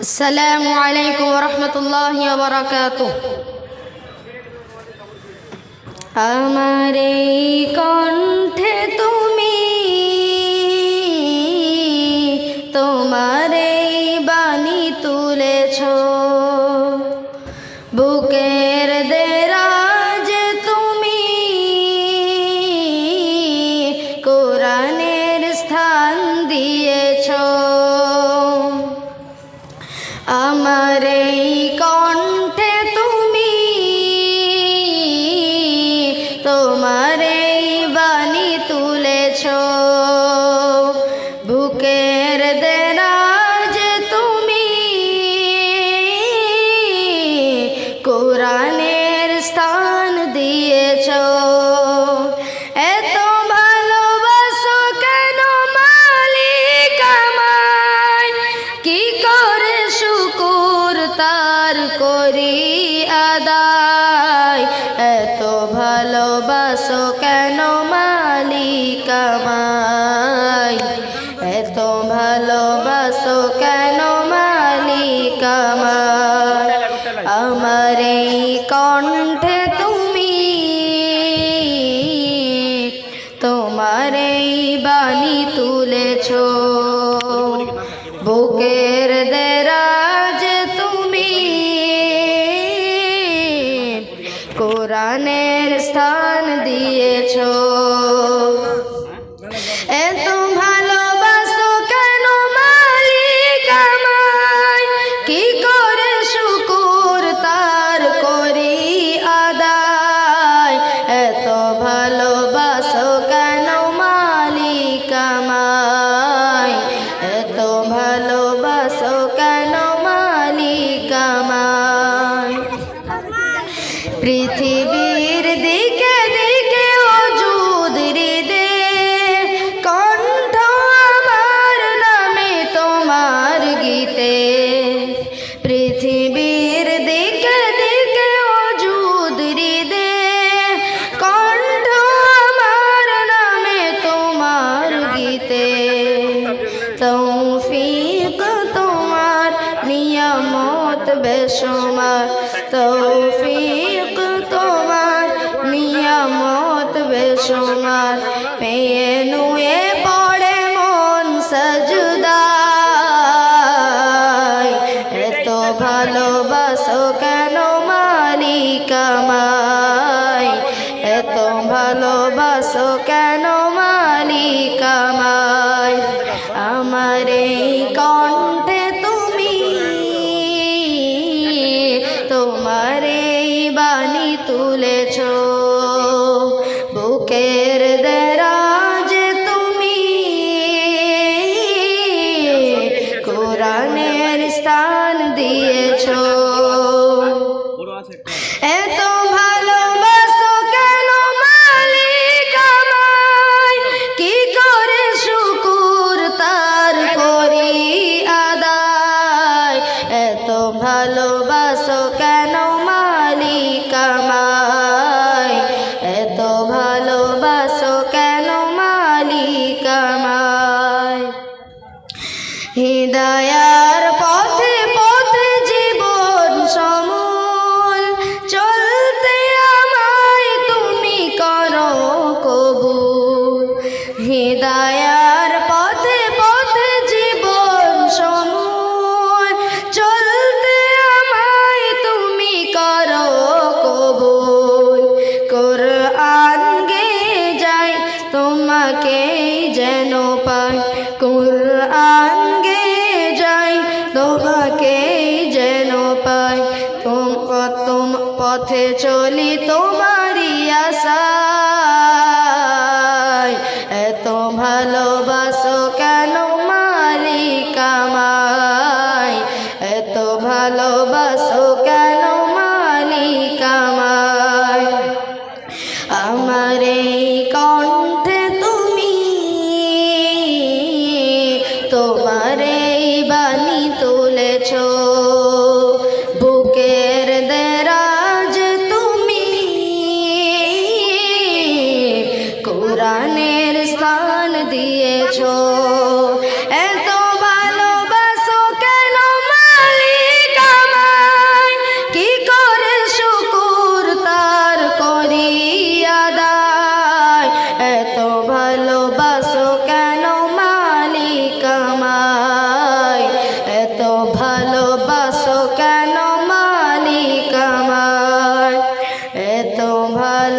আসসালামু আলাইকুম ওয়া রাহমাতুল্লাহি ওয়া বারাকাতুহু। আমার এই কণ্ঠে তুমি তোমার এই বাণী তুলেছ, বুকের দেরাজ তুমি কোরআনের স্থান দিয়েছ। আমার এই কণ্ঠে তুমি তোমার এই বাণী তুলেছ, বুকের দেরাজ তুমি কোরআনের স্থান দিয়েছ। এত ভালোবাসো কেন মালিক আমায়, কি করে শুকুর তার করি আদায়। এত ভালোবাসো কেন মালিক আমায়, এত ভালোবাসো কেন মালিক আমায়। আমার এই কণ্ঠে তুমি তোমার এই বাণী তুলেছ, বুকের দেরাজ তুমি কোরআনের স্থান দিয়েছ। এত ভালোবাসো কেন মালিক আমায়, কি করে শুকুর তার করি আদায়। এত ভালোবাসো কেন মালিক আমায়, এত ভালোবাসো কেন মালিক আমায়। পৃথিবীর দিকে দিকে অযুদ হৃদে কণ্ঠ আমার নামে তোমার গীতে। পৃথিবীর দিকে দিকে অযুদ হৃদে কণ্ঠ আমার নামে তোমার গীতে। তৌফিক তোমার নিয়ামত বেশুমার, তৌফিক তোমার নিয়ামত বেশুমার। পেয়ে নুয়ে পড়ে মন সাজদায়। এত ভালোবাসো কেন মালিক আমায়, এত ভালোবাসো কেন মালিক আমায়। আমার এই কণ্ঠে তুমি তোমার এই বাণী তুলেছ, বুকের দেরাজ তুমি কোরআনের স্থান দিয়েছ। এত ভালোবাসো কেন মালিক আমায়, কি করে শুকুর তার করি আদায়। এত ভালোবাসো কেন মালিক আমায়, এত ভালোবাসো কেন মালিক আমায়। হৃদয়ার পথে পথে জীবন সমূল চলতে আমায় তুমি করো কবুল। হৃদয়ার পথে পথে জীবন সমূল চলতে আমায় তুমি করো কবুল। কোরআন গে যাই তোমাকেই যেন পাই, কোরআন গে যাই তোমাকেই যেন পাই। তুম পথে চলি তোমারই আশায়। এত ভালোবাসো কেন মালিক আমায়, এত ভালোবাসো কেন মালিক আমায়। আমার এই কণ্ঠে তুমি তোমার এই বাণী তুলেছ, বুকের দেরাজ তুমি কোরআনের স্থান দিয়েছ। এত ভালোবাসো কেন মালিক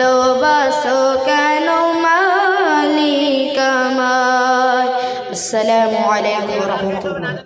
ভালোবাসো কেন মালিক আমায়। আসসালামু আলাইকুম ওয়া রাহমাতুল্লাহ।